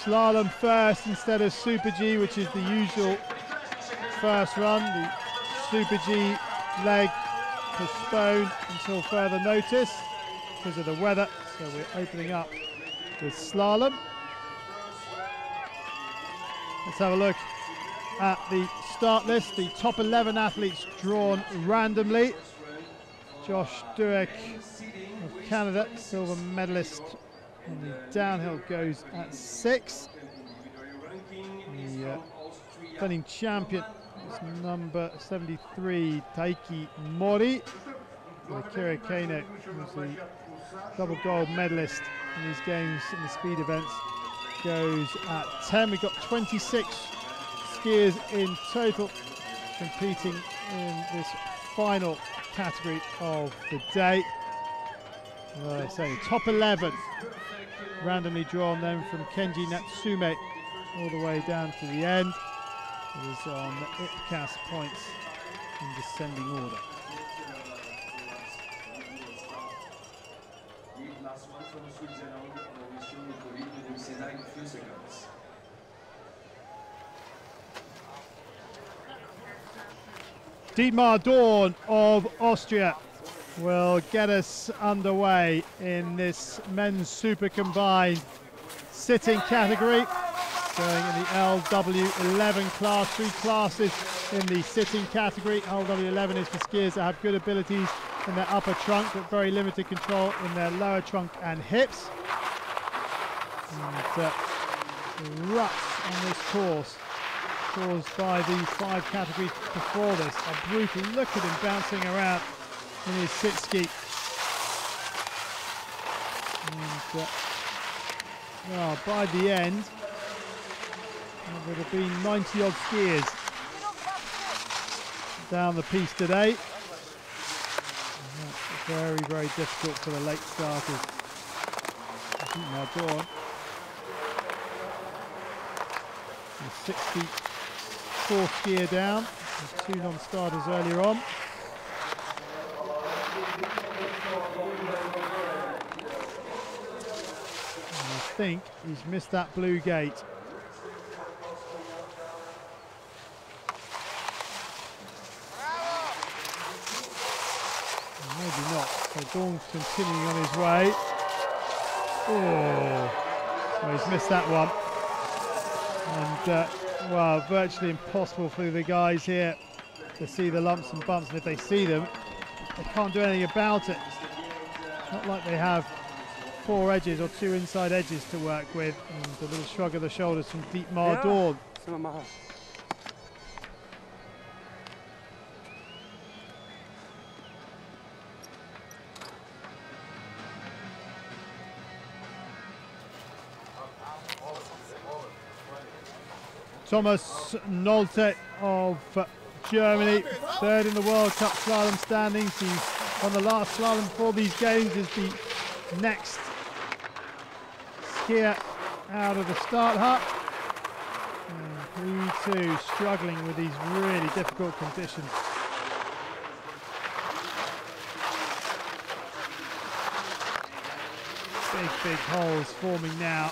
Slalom first instead of Super G, which is the usual first run. The Super G leg postponed until further notice because of the weather, so we're opening up with Slalom. Let's have a look at the start list. The top 11 athletes drawn randomly. Josh Dueck of Canada, silver medalist on the downhill, goes at 6. The defending champion is number 73, Taiki Mori. Kira Kano, who's the double gold medalist in these games in the speed events, goes at 10. We've got 26 skiers in total competing in this final category of the day. Well, I say top 11 randomly drawn then from Kenji Natsume all the way down to the end. It is on the IPCAS points in descending order. Dietmar Dorn of Austria will get us underway in this men's super combined sitting category, going in the LW11 class. 3 classes in the sitting category. LW11 is for skiers that have good abilities in their upper trunk but very limited control in their lower trunk and hips. And the ruts on this course, caused by the 5 categories before this, are brutal. Look at him bouncing around in his sit ski. And well, by the end, there would have been 90 odd skiers down the piece today. And that's very, very difficult for the late starters. Now Dawn, 64 skier down, with 2 non-starters earlier on. And I think he's missed that blue gate. Maybe not. So Dawn's continuing on his way. Oh, well, he's missed that one. And well, virtually impossible for the guys here to see the lumps and bumps, and if they see them, they can't do anything about it. Not like they have 4 edges or 2 inside edges to work with. And a little shrug of the shoulders from Dietmar Dorn. Thomas Nolte of Germany, 3rd in the World Cup slalom standings. He's on the last slalom before these games, is the next skier out of the start hut. And he too struggling with these really difficult conditions. Big holes forming now.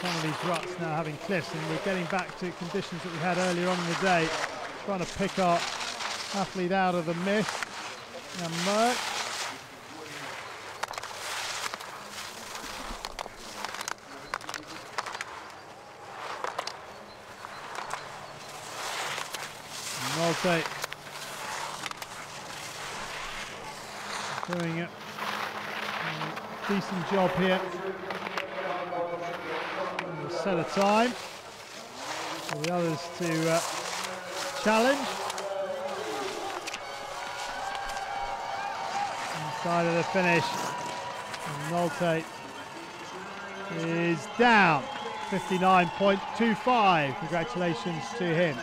Some of these ruts now having cliffs, and we're getting back to conditions that we had earlier on in the day. Trying to pick our athlete out of the mist. And Merck. Nolte doing a decent job here. Set a time for the others to challenge. Inside of the finish, and Nolte is down 59.25. Congratulations to him.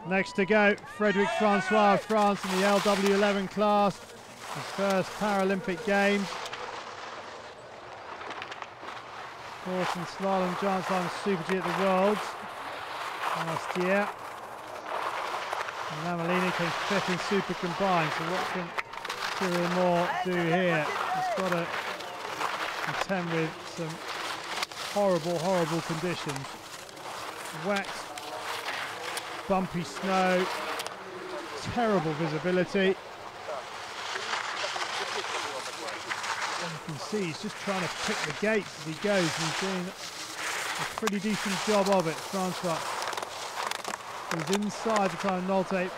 Next to go, Frédéric Francois of France in the LW11 class, his first Paralympic Games. Fourth in slalom, giant slalom, Super G at the Worlds last year. And Amelina came fifth in super combined. So what can Cyril Moore do here? He's got to contend with some horrible, horrible conditions. Wet, bumpy snow, terrible visibility. And you can see he's just trying to pick the gates as he goes, and he's doing a pretty decent job of it. Francois is inside the time NOLTE by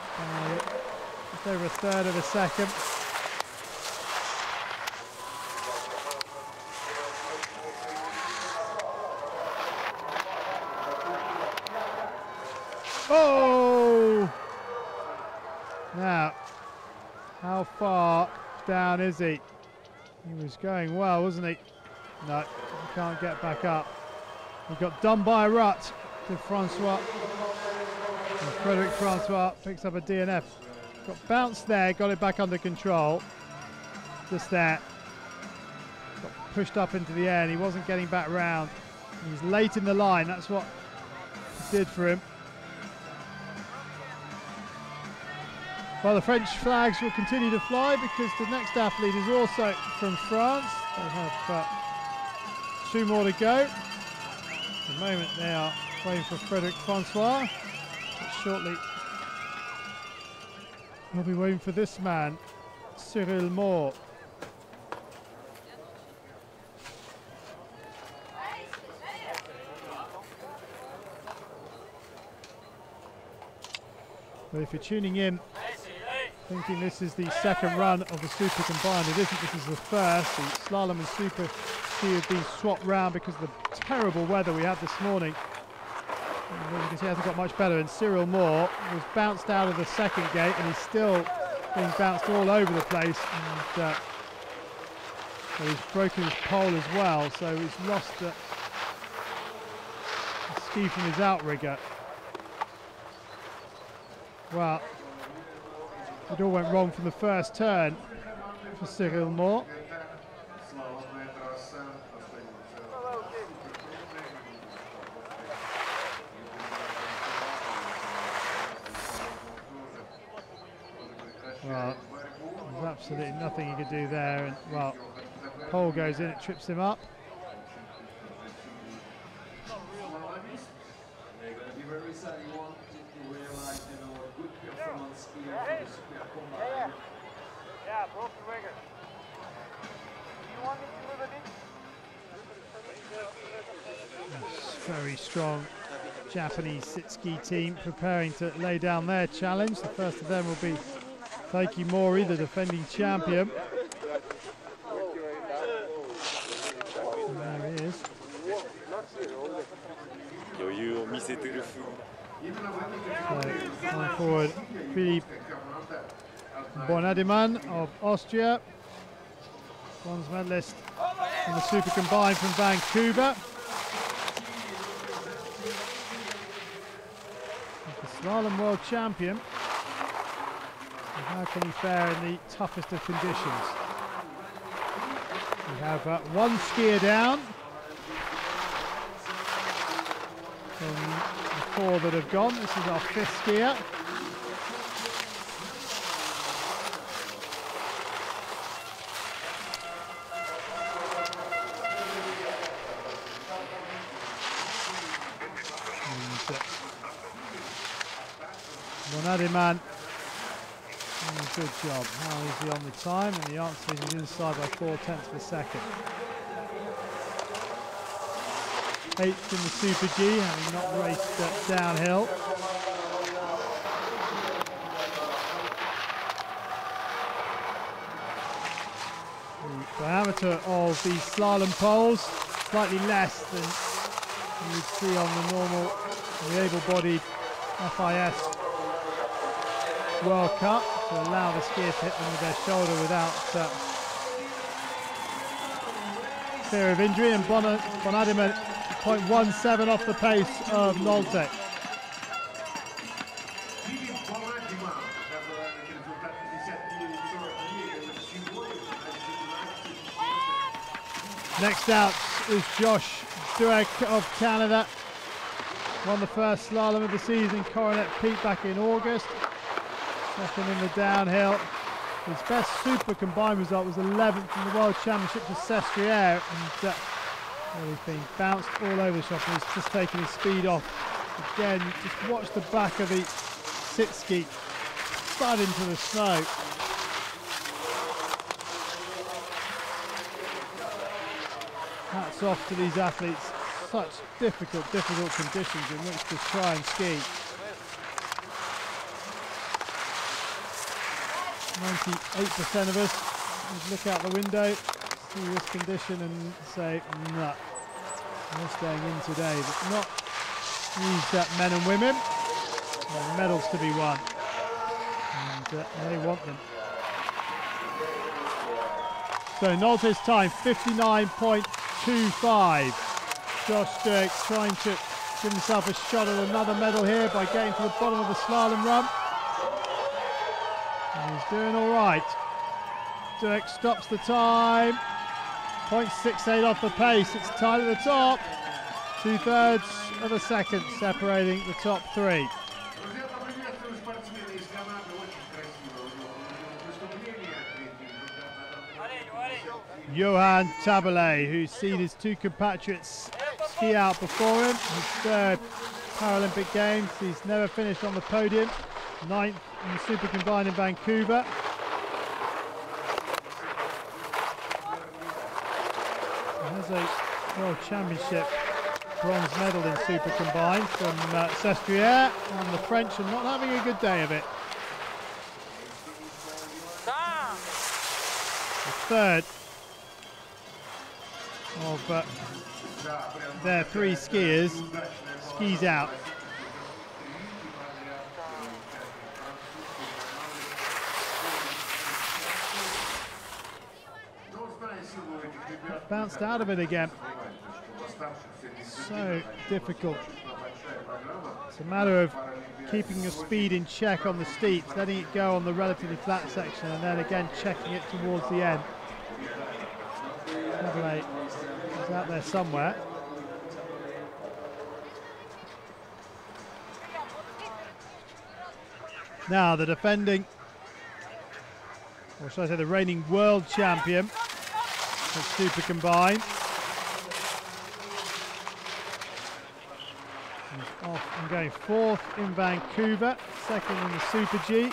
just over a third of a second. Oh! Now, how far down is he? He was going well, wasn't he? No, he can't get back up. He got done by a rut to Francois. And Frederic Francois picks up a DNF. Got bounced there, got it back under control. Just there. Got pushed up into the air and he wasn't getting back round. He's late in the line, that's what it did for him. Well, the French flags will continue to fly because the next athlete is also from France. They have two more to go. At the moment they are waiting for Frederic Francois. But shortly we'll be waiting for this man, Cyril Moore. But if you're tuning in thinking this is the second run of the Super Combined, it isn't, this is the first. The Slalom and Super Ski have been swapped round because of the terrible weather we had this morning. And as you can see, it hasn't got much better, and Cyril Moore was bounced out of the second gate and he's still being bounced all over the place, and so he's broken his pole as well, so he's lost the ski from his outrigger. Well, it all went wrong from the first turn for Cyril Moore. Well, there's absolutely nothing he could do there, and well, pole goes in, it trips him up. Very strong Japanese sit ski team preparing to lay down their challenge. The first of them will be Taiki Mori, the defending champion. And there he is. So, going forward, Philipp BONADIMANN of Austria, bronze medalist in the Super Combined from Vancouver. The Slalom world champion. And how can he fare in the toughest of conditions? We have one skier down from the four that have gone. This is our fifth skier. BONADIMANN doing a good job. How is he on the time? And the answer is he's inside by 0.4 of a second. 8th in the Super G, having not raced downhill. The diameter of these slalom poles slightly less than you would see on the normal, the able-bodied FIS World Cup, to allow the skiers to hit them with their shoulder without fear of injury. And BONADIMANN 0.17 off the pace of NOLTE. Next out is Josh Dueck of Canada. Won the first slalom of the season, Coronet Peak, back in August. Second in the downhill. His best super combined result was 11th in the World Championships of Sestriere, and well, he's been bounced all over the shop, and he's just taken his speed off. Again, just watch the back of the sit ski slide into the snow. Hats off to these athletes. Such difficult conditions in which to try and ski. 98% of us would look out the window, see this condition and say, nah, we're staying in today. But not these men and women. There are medals to be won, and they want them. So Nolte's time, 59.25. Josh Dueck trying to give himself a shot at another medal here by getting to the bottom of the slalom run. And he's doing all right. Dueck stops the time. 0.68 off the pace. It's tight at the top. 2/3 of a second separating the top three. Johan Tabele, who's seen his two compatriots ski out before him. His third Paralympic Games. He's never finished on the podium. 9th in the Super Combined in Vancouver. There's a World Championship bronze medal in Super Combined from Sestriere, and the French are not having a good day of it. The third of their three skiers skis out. Bounced out of it again. So difficult. It's a matter of keeping your speed in check on the steeps, letting it go on the relatively flat section, and then again checking it towards the end. Tabele is out there somewhere. Now the defending, or should I say the reigning world champion of Super Combined. He's off and going 4th in Vancouver, 2nd in the Super G. If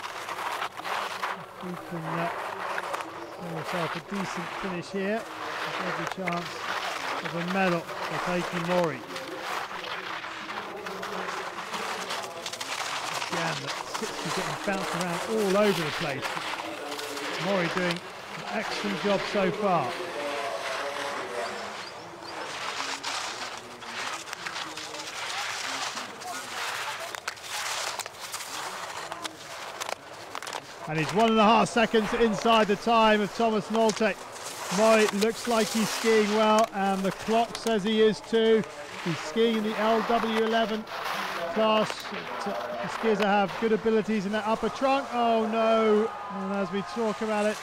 he can give himself a decent finish here, there's every chance of a medal for Taiki Mori. Again, the 60 getting bounced around all over the place. Mori doing an excellent job so far. And he's 1.5 seconds inside the time of Thomas Nolte. Mori looks like he's skiing well, and the clock says he is too. He's skiing in the LW11 class. The skiers that have good abilities in that upper trunk. Oh no! And as we talk about it,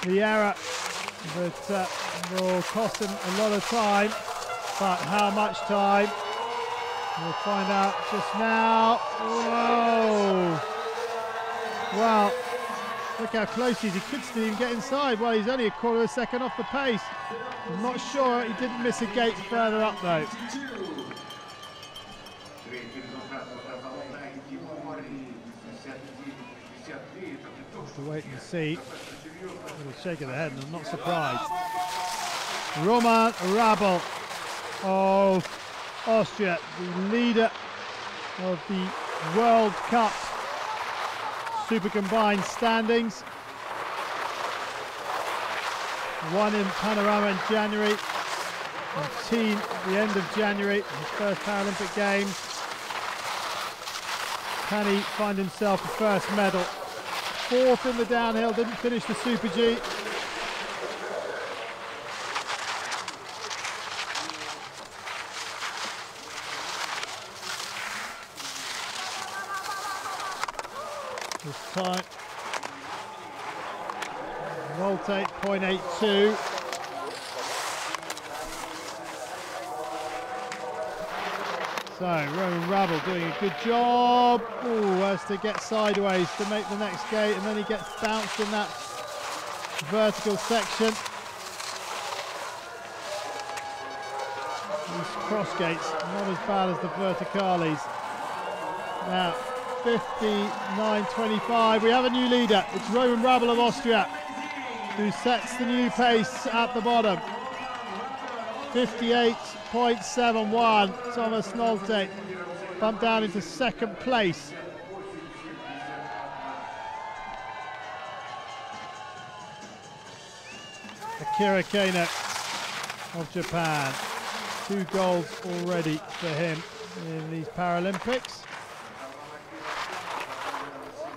the error that will cost him a lot of time. But how much time? We'll find out just now. Whoa! Well, look how close he is. He could still even get inside. Well, he's only 1/4 second off the pace. I'm not sure. He didn't miss a gate further up though. Have to wait and see. A little shake of the head, and I'm not surprised. Roman RABL of Austria, the leader of the World Cup Super Combined standings. Won in Panorama in January, and Teen at the end of January, his first Paralympic Games. Can he find himself a first medal? 4th in the downhill, didn't finish the Super G. This time, Nolte 0.82. So Roman RABL doing a good job. Ooh, has to get sideways to make the next gate, and then he gets bounced in that vertical section. These cross gates, not as bad as the verticales. Now, 59.25. We have a new leader. It's Roman RABL of Austria, who sets the new pace at the bottom. 58.71. Thomas NOLTE bumped down into second place. Akira Kano of Japan. 2 golds already for him in these Paralympics.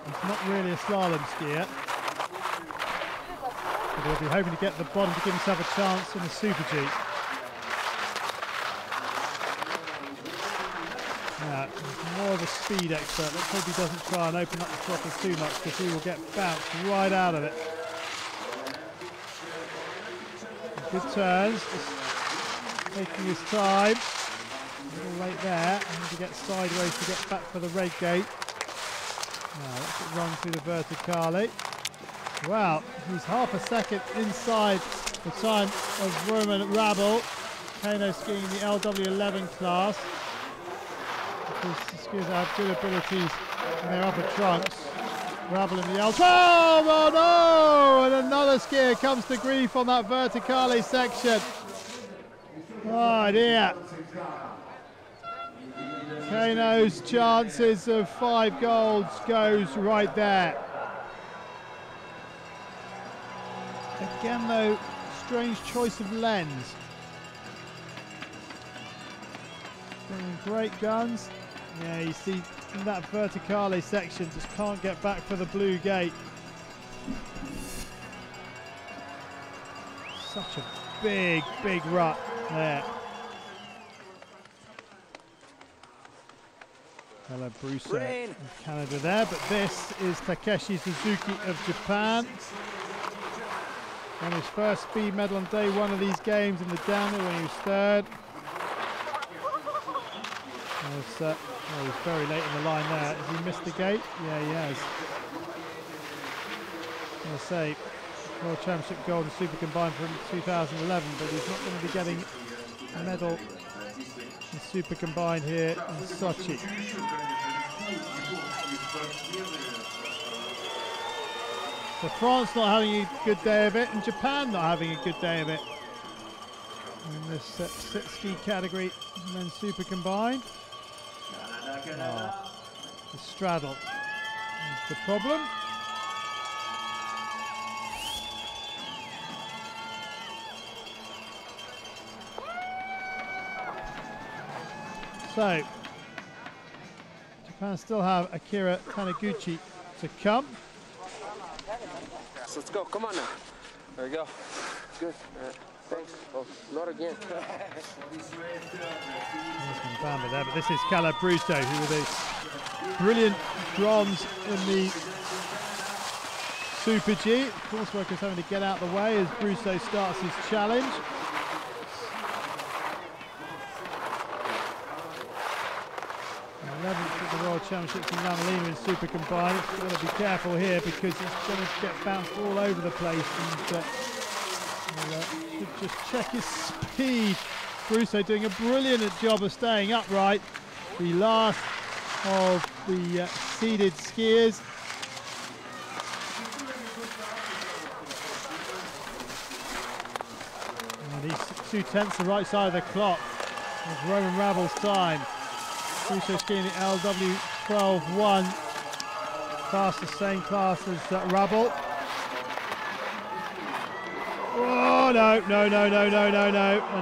He's not really a slalom skier, but he'll be hoping to get the bottom to give himself a chance in the Super G. Now, he's more of a speed expert. Let's hope he doesn't try and open up the throttle too much, because he will get bounced right out of it. Good turns, just taking his time. A little late there, and to get sideways to get back for the red gate. Now let's run through the verticale. Well, he's half a second inside the time of Roman RABL. Kano skiing in the LW11 class. Because the skiers have good abilities in their upper trunks. RABL in the L12, oh no! And another skier comes to grief on that verticale section. Oh dear. Kano's chances of 5 golds goes right there. Again though, strange choice of lens. Great guns. Yeah, you see in that verticale section, just can't get back for the blue gate. Such a big rut there. Hello, Bruce of Canada there, but this is Takeshi Suzuki of Japan. Won his first speed medal on day 1 of these games in the downhill when he was 3rd. Oh, he's very late in the line there. Has he missed the gate? Yeah, he has. I was going to say, World Championship gold and super combined from 2011, but he's not going to be getting a medal in super combined here in Sochi. So France not having a good day of it, and Japan not having a good day of it. In this sit ski category, and then super combined. Oh, the straddle is the problem. So, Japan still have Akira Taniguchi to come. So let's go, come on now. There we go. Good. Thanks. Oh, not again. Bamba there, but this is Caleb Brousseau, who with a brilliant bronze in the Super G. Of course, workers having to get out of the way as Brousseau starts his challenge. At the World Championships in Ramalina in Super Combined. It's got to be careful here because it's going to get bounced all over the place. And should just check his speed. Brousseau doing a brilliant job of staying upright. The last of the seeded skiers. And he's 2/10 the right side of the clock. It's Roman RABL's time. Brousseau skiing the LW12-1, class the same class as RABL. Oh no!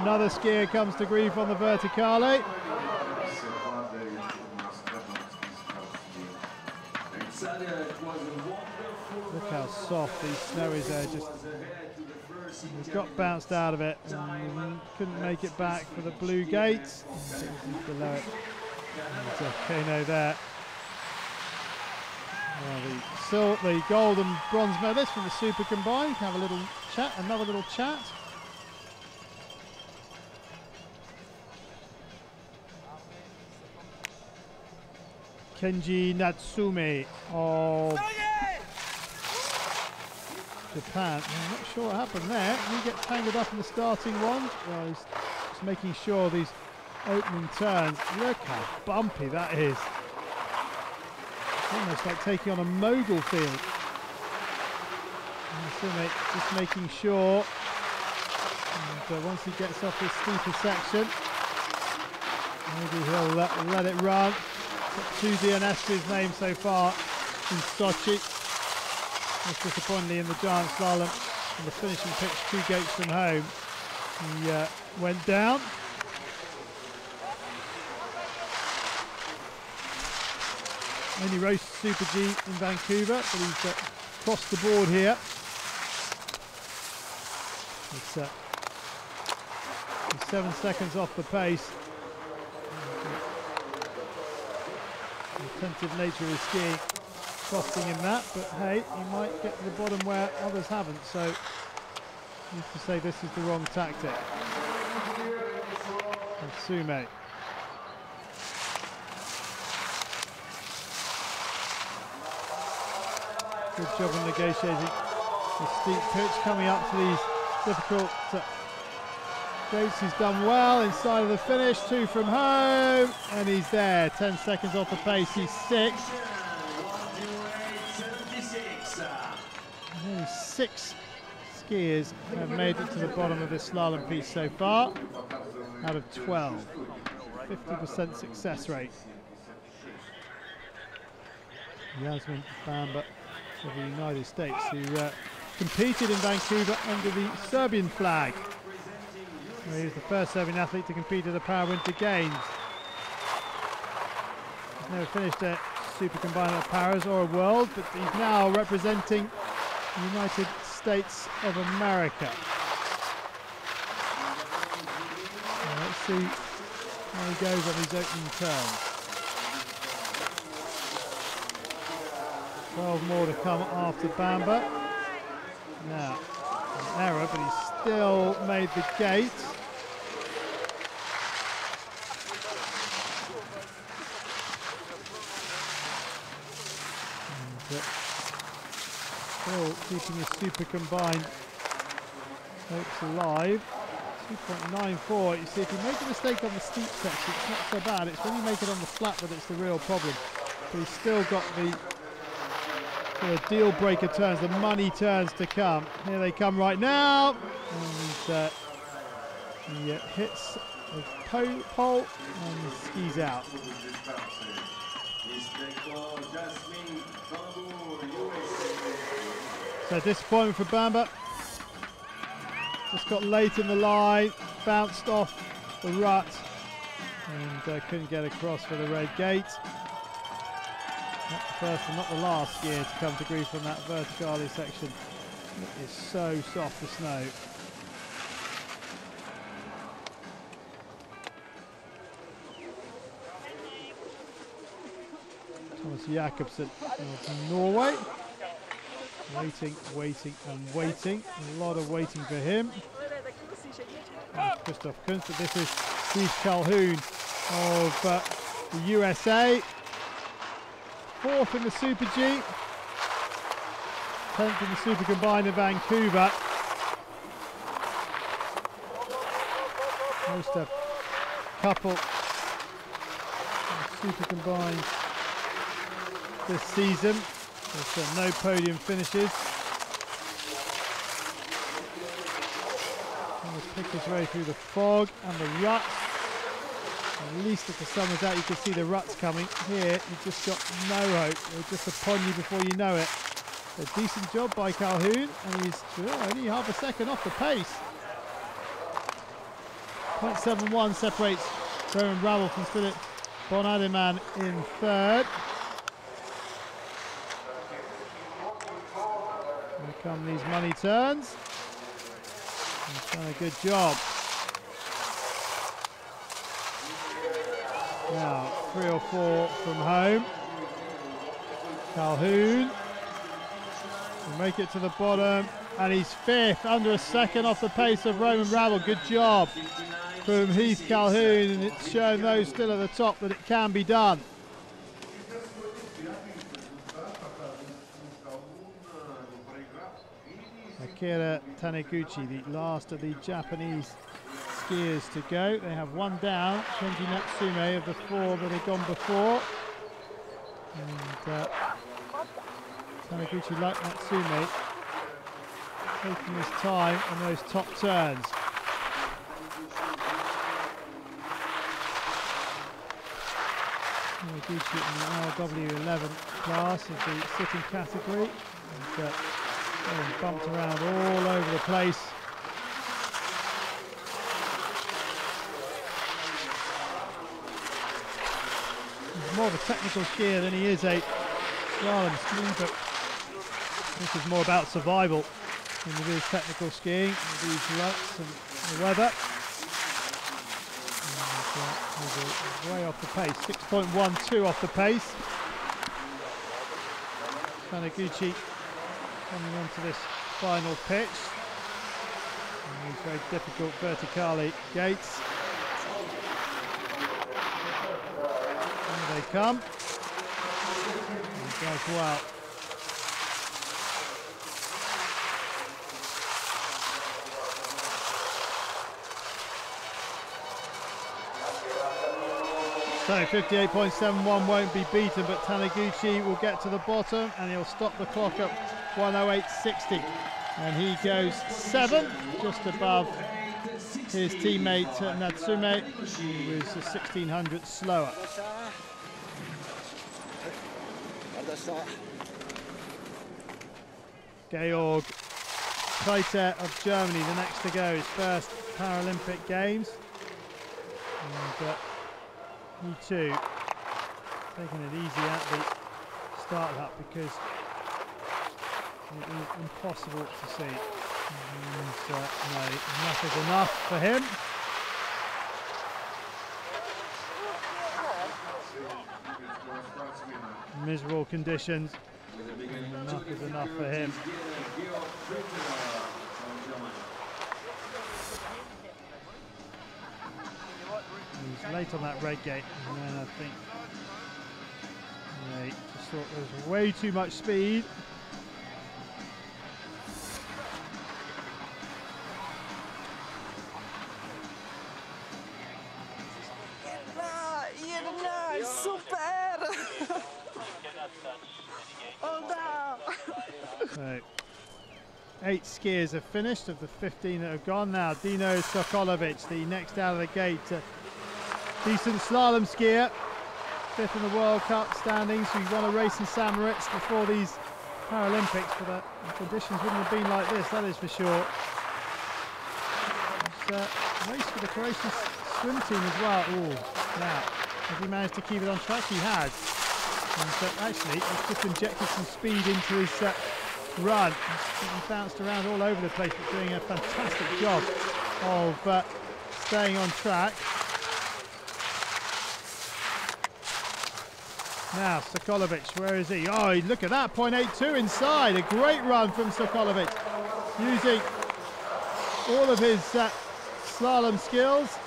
Another skier comes to grief on the verticale. Look how soft the snow is there. Just he got bounced out of it and couldn't make it back for the blue gates. Below it. Kano there. Well, the gold and bronze medalists from the Super Combined have a little chat, another little chat. Kenji Natsume of Japan. I'm not sure what happened there. He gets tangled up in the starting one. Well, he's just making sure these opening turns. Look how bumpy that is. It's almost like taking on a mogul field. Natsume just making sure. And once he gets off this steeper section, maybe he'll let it run. Got 2 DNS to his name so far in Sochi. Most disappointingly in the giant slalom on the finishing pitch 2 gates from home. He went down. Only raced Super G in Vancouver, but he's crossed the board here. He's 7 seconds off the pace. The intensive nature of his skiing costing him that, but hey, he might get to the bottom where others haven't, so needs to say this is the wrong tactic. Natsume. Good job of negotiating the steep pitch, coming up to these difficult gates. He's done well inside of the finish, 2 from home, and he's there. 10 seconds off the pace, he's 6th. Only 6 skiers have made it to the bottom of this slalom piece so far, out of 12. 50% success rate. Yasmin Bamba of the United States, who competed in Vancouver under the Serbian flag. He was the first Serbian athlete to compete at the Paralympic Winter Games. He's never finished a Super Combined at Paris or a World, but he's now representing the United States of America. Now let's see how he goes on his opening turns. 12 more to come after Bamba. Now, an error, but he's still made the gate. And, still keeping his Super Combined hopes alive. 2.94. You see, if you make a mistake on the steep section, it's not so bad. It's when you make it on the flat that it's the real problem. But he's still got the deal breaker turns, the money turns to come. Here they come right now. And he hits the pole and skis out. So disappointment for Bamba. Just got late in the line, bounced off the rut, and couldn't get across for the red gate. Not the first and not the last skier to come to grief on that verticale section. It is so soft, the snow. Thomas Jakobsen of Norway. Waiting, waiting and waiting. A lot of waiting for him. Christoph Kunst, but this is Steve Calhoun of the USA. 4th in the Super G. 10th in the Super Combined in Vancouver. Most a couple of Super Combined this season. There's no podium finishes. Trying to pick his way through the fog and the ruts. At least if the sun was out, you could see the ruts coming. Here, you've just got no hope. They're just upon you before you know it. A decent job by Calhoun, and he's only half a second off the pace. 0.71 separates Roman RABL from Philipp BONADIMANN in 3rd. Here come these money turns. He's done a good job. Now, 3 or 4 from home. Calhoun will make it to the bottom, and he's 5th, under a second off the pace of Roman RABL. Good job from Heath Calhoun, and it's shown those still at the top that it can be done. Akira Taniguchi, the last of the Japanese skiers to go. They have one down, Kenji Natsume of the 4 that had gone before. And Taniguchi, like Natsume, taking his time on those top turns. Taniguchi in the RW11 class of the sitting category. And, bumped around all over the place. He's more of a technical skier than he is a slalom skier, but this is more about survival than it is technical skiing with these ruts and the weather. And, way off the pace, 6.12 off the pace. Taniguchi coming onto this final pitch. And these very difficult verticale gates. Here they come. And he does well. So 58.71 won't be beaten, but Taniguchi will get to the bottom and he'll stop the clock at 108.60. And he goes 7, just above his teammate Natsume, who was a 1600 slower. Georg Kreiter of Germany, the next to go, his first Paralympic Games. And, he too taking it easy at the start of that because it is impossible to see. And, no, enough is enough for him. Miserable conditions. Enough is enough for him. He's late on that red gate, and then I think he just thought there was way too much speed. So 8 skiers have finished of the 15 that have gone. Now Dino Sokolovic, the next out of the gate, decent slalom skier, 5th in the World Cup standings. He won a race in St. Moritz before these Paralympics, but the conditions wouldn't have been like this, that is for sure. It's a race for the Croatian swim team as well. Oh, now, has he managed to keep it on track? He has. And actually, he's just injected some speed into his run. He bounced around all over the place, but doing a fantastic job of staying on track. Now, Sokolovic, where is he? Oh, look at that, 0.82 inside. A great run from Sokolovic, using all of his slalom skills.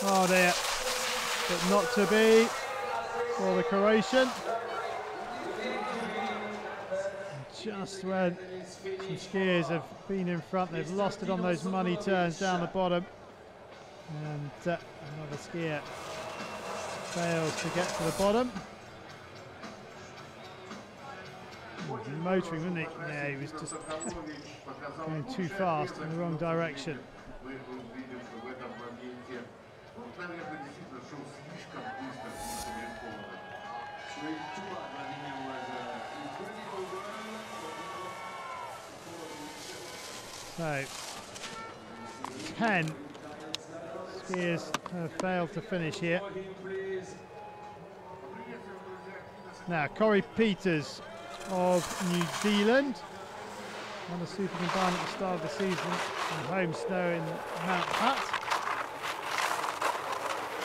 Oh dear, but not to be for the Croatian. Just when some skiers have been in front, they've lost it on those money turns down the bottom. And another skier fails to get to the bottom. He was motoring, wasn't he? Yeah, he was just going too fast in the wrong direction. So, 10 skiers have failed to finish here. Now, Corey Peters of New Zealand won the Super Combine at the start of the season in home snow in Mount Hutt.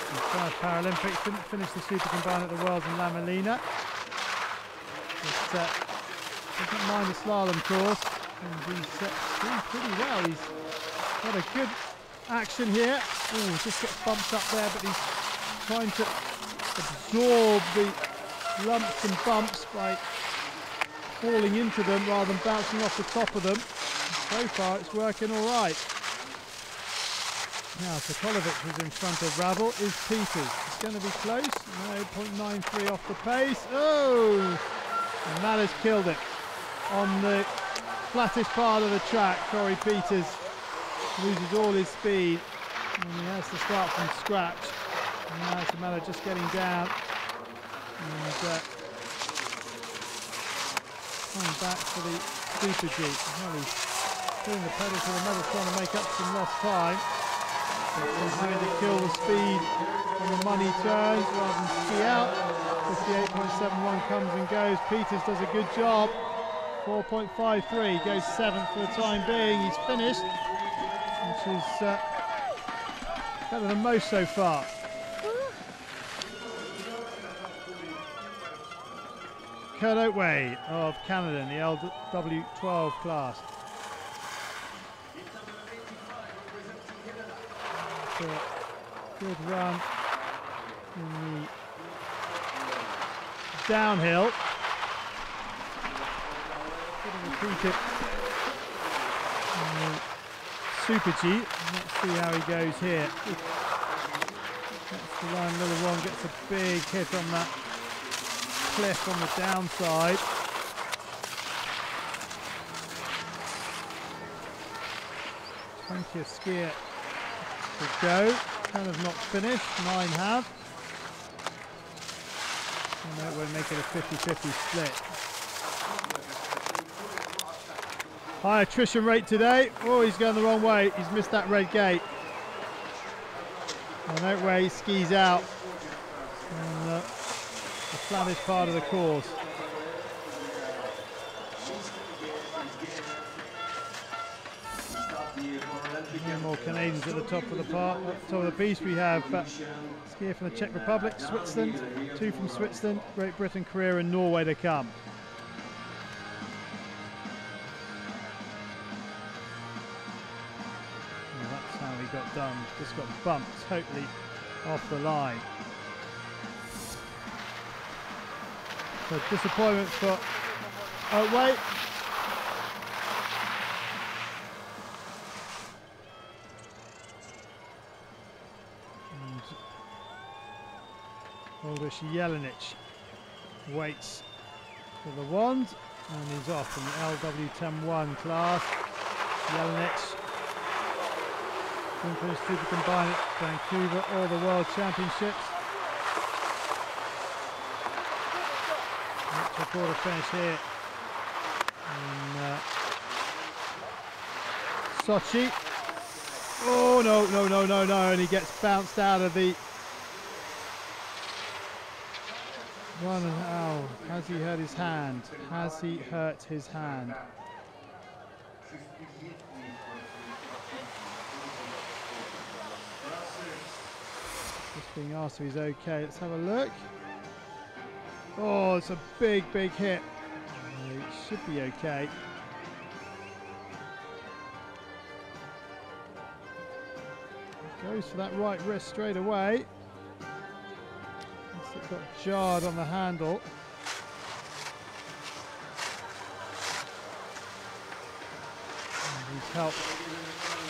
His first Paralympics, didn't finish the Super Combine at the Worlds in La Molina. But doesn't mind the slalom course. And he's doing pretty well. He's got a good action here. Oh, just gets bumped up there, but he's trying to absorb the lumps and bumps by falling into them rather than bouncing off the top of them. So far it's working all right. Now Sokolovic is in front of RABL, is Peters. It's going to be close, no, 0.93 off the pace. Oh! And that has killed it. On the flattest part of the track, Corey Peters loses all his speed and he has to start from scratch. And now it's a matter of just getting down and coming back for the Super G. Well, he's putting the pedal to the metal, trying to make up some lost time. But he's having to kill the speed on the money turns rather than ski out. 58.71 comes and goes. Peters does a good job. 4.53, goes 7th for the time being. He's finished, which is better than most so far. Kurt Oatway of Canada in the LW12 class. So, good run in the downhill. Repeat it in the Super G. Let's see how he goes here. That's the line, little one gets a big hit on that cliff on the downside. '20th skier to go. 10 have not finished, 9 have. And that will make it a 50-50 split. High attrition rate today. Oh, he's going the wrong way. He's missed that red gate. And that way he skis out on the flattest part of the course. More Canadians at the top of the top of the piece. We have skier from the Czech Republic, Switzerland, 2 from Switzerland, Great Britain, Korea and Norway to come. Well, that's how he got done, just got bumped totally off the line. So disappointment for Oatway. Aldrich Jelenic waits for the wand and he's off in the LW10-1 class. Jelenic going for his super combined at Vancouver or the World Championships. That's a quarter finish here in Sochi. Oh no, and he gets bounced out of the run. Oh, has he hurt his hand? Has he hurt his hand? Just being asked if he's okay. Let's have a look. Oh, it's a big hit. Oh, he should be okay. Goes for that right wrist straight away. It got jarred on the handle. And he's helped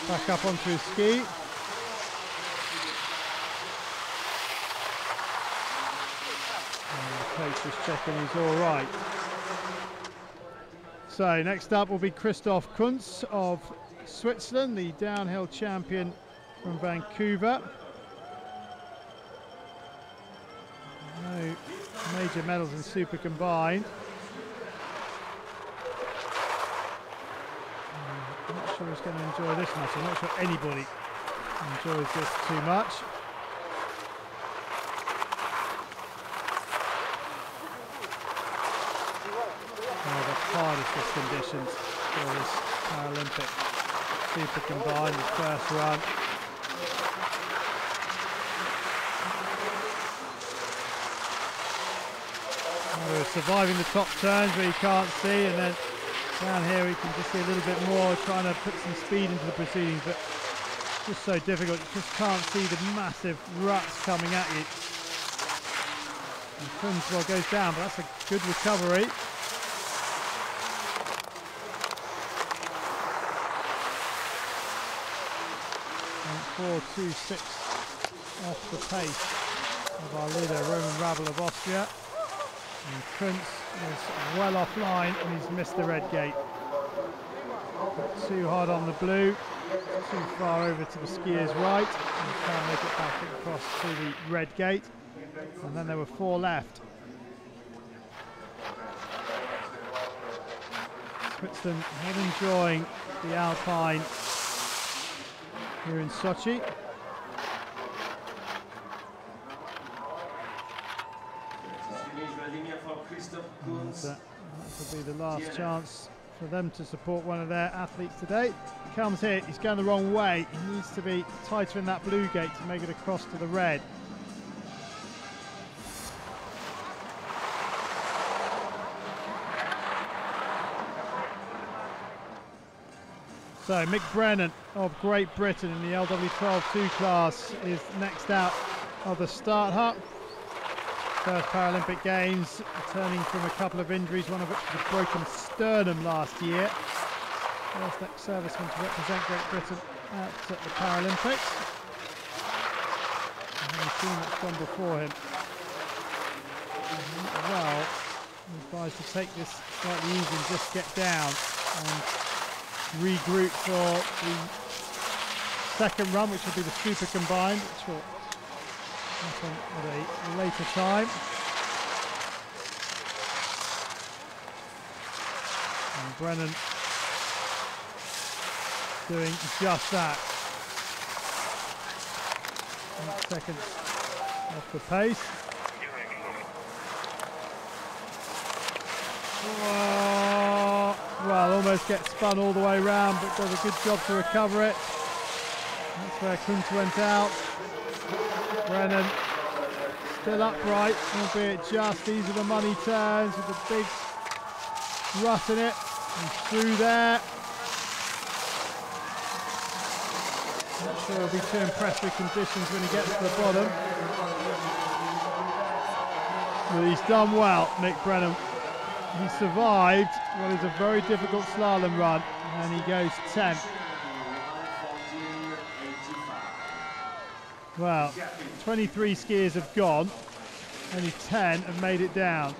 back up onto his ski. And the coach is checking he's all right. So next up will be Christoph Kunz of Switzerland, the downhill champion from Vancouver. No major medals in super combined. I'm not sure he's going to enjoy this much. I'm not sure anybody enjoys this too much. One of the hardest of conditions for this Paralympic super combined, the first run. We're surviving the top turns where you can't see, and then down here we can just see a little bit more, trying to put some speed into the proceedings, but it's just so difficult. You just can't see the massive ruts coming at you. Kunz goes down, but that's a good recovery. 4.26 off the pace of our leader, Roman RABL of Austria. And Kunz is well offline and he's missed the red gate. Too hard on the blue, too far over to the skier's right, and can't make it back across to the red gate. And then there were 4 left. Switzerland not enjoying the Alpine here in Sochi. And that will be the last chance for them to support one of their athletes today. He comes here, he's going the wrong way. He needs to be tighter in that blue gate to make it across to the red. So Mick Brennan of Great Britain in the LW12-2 class is next out of the start hut. First Paralympic Games, returning from a couple of injuries, one of which was a broken sternum last year. First ex-serviceman to represent Great Britain at the Paralympics. I haven't seen what's gone before him. Well, I'm advised to take this slightly easy and just get down and regroup for the second run, which will be the super combined, which will happen at a later time. And Brennan doing just that. 8 seconds off the pace. Well, almost gets spun all the way around, but does a good job to recover it. That's where Kunz went out. Brennan still upright, albeit just. These are the money turns with the big rut in it. And through there. Not sure he'll be too impressed with conditions when he gets to the bottom. But he's done well, Mick Brennan. He survived what is a very difficult slalom run, and he goes 10th. Well, 23 skiers have gone, only 10 have made it down.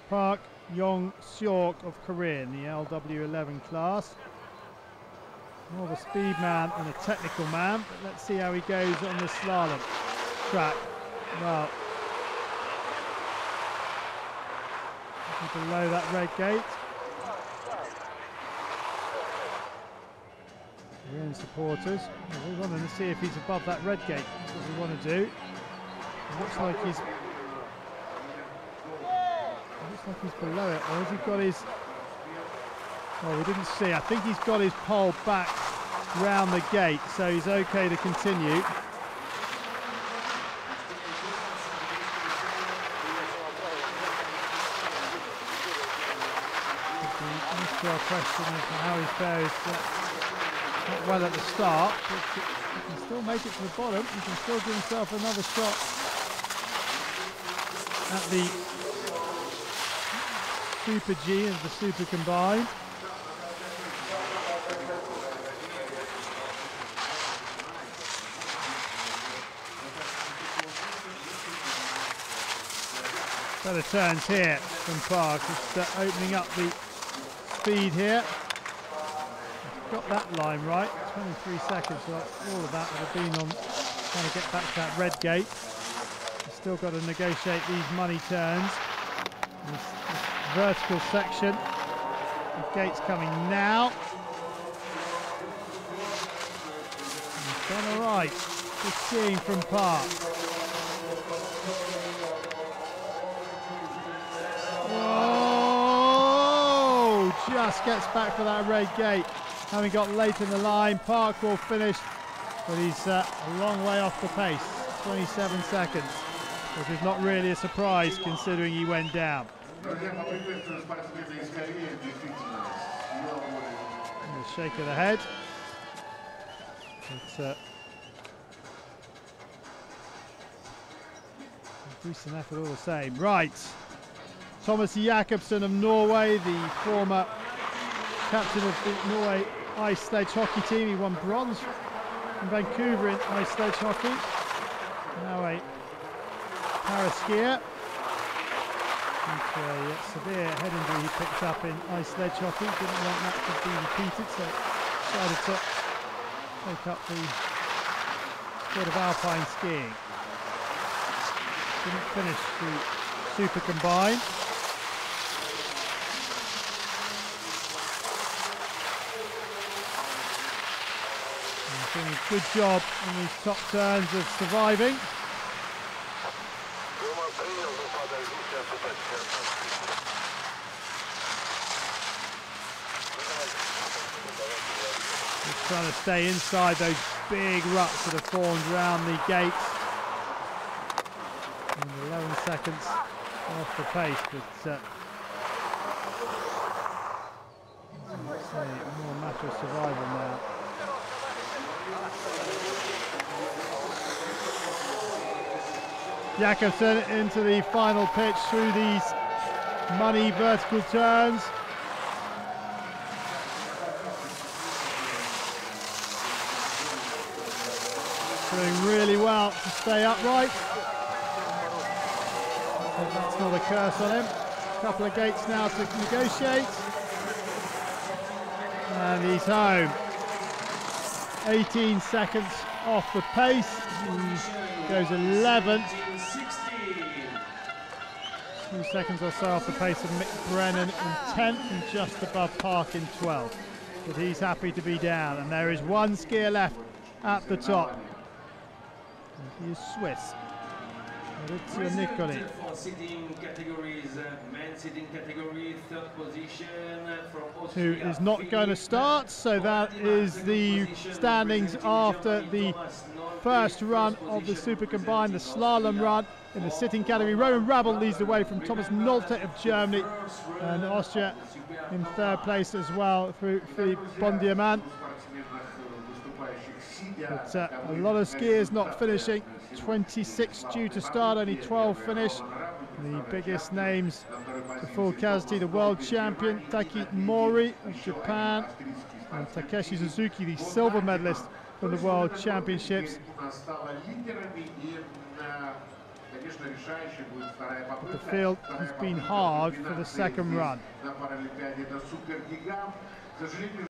Park Yong-seok of Korea in the LW11 class. More of a speed man than a technical man, but let's see how he goes on the slalom track. Well, below that red gate. Korean supporters, we want to see if he's above that red gate. That's what we want to do. It looks like he's below it, or has he got his... Oh, we didn't see. I think he's got his pole back round the gate, so he's okay to continue. Our question as to how he fares not well at the start, but he can still make it to the bottom. He can still give himself another shot at the Super G and the Super Combined. Better turns here from Park, just opening up the speed here. Got that line right, 23 seconds, so all of that would have been on trying to get back to that red gate. He's still got to negotiate these money turns. This vertical section, the gate's coming now. He's done all right, good skiing from Park. Just gets back for that red gate. Having got late in the line, Park will finish, but he's a long way off the pace, 27 seconds, which is not really a surprise considering he went down. A shake of the head. Decent effort all the same. Right. Thomas Jakobsen of Norway, the former captain of the Norway ice sledge hockey team. He won bronze in Vancouver in ice sledge hockey. Now a para-skier. A severe head injury he picked up in ice sledge hockey. Didn't want that to be repeated, so decided to take up the sport of Alpine skiing. Didn't finish the super combined. Doing a good job on these top turns of surviving. Just trying to stay inside those big ruts that have formed around the gates. And 11 seconds off the pace, but it's more a matter of survival now. Jakobsen into the final pitch through these money vertical turns. Doing really well to stay upright. Hope that's not a curse on him. A couple of gates now to negotiate. And he's home. 18 seconds off the pace. He goes 11th. 2 seconds or so off the pace of Mick Brennan in 10th and just above Park in 12th. But he's happy to be down, and there is one skier left at the top. And he is Swiss. Maurizio Niccoli. Who is not going to start, so that is the standings after the first run of the Super Combined, the slalom run in the sitting category. Roman RABL leads the way from Thomas NOLTE of Germany, and Austria in third place as well through Philipp BONADIMANN. But a lot of skiers not finishing. 26 due to start, only 12 finish. The biggest names to full casualty: the world champion Taiki Mori of Japan, and Takeshi Suzuki, the silver medalist from the World Championships. But the field has been hard for the second run.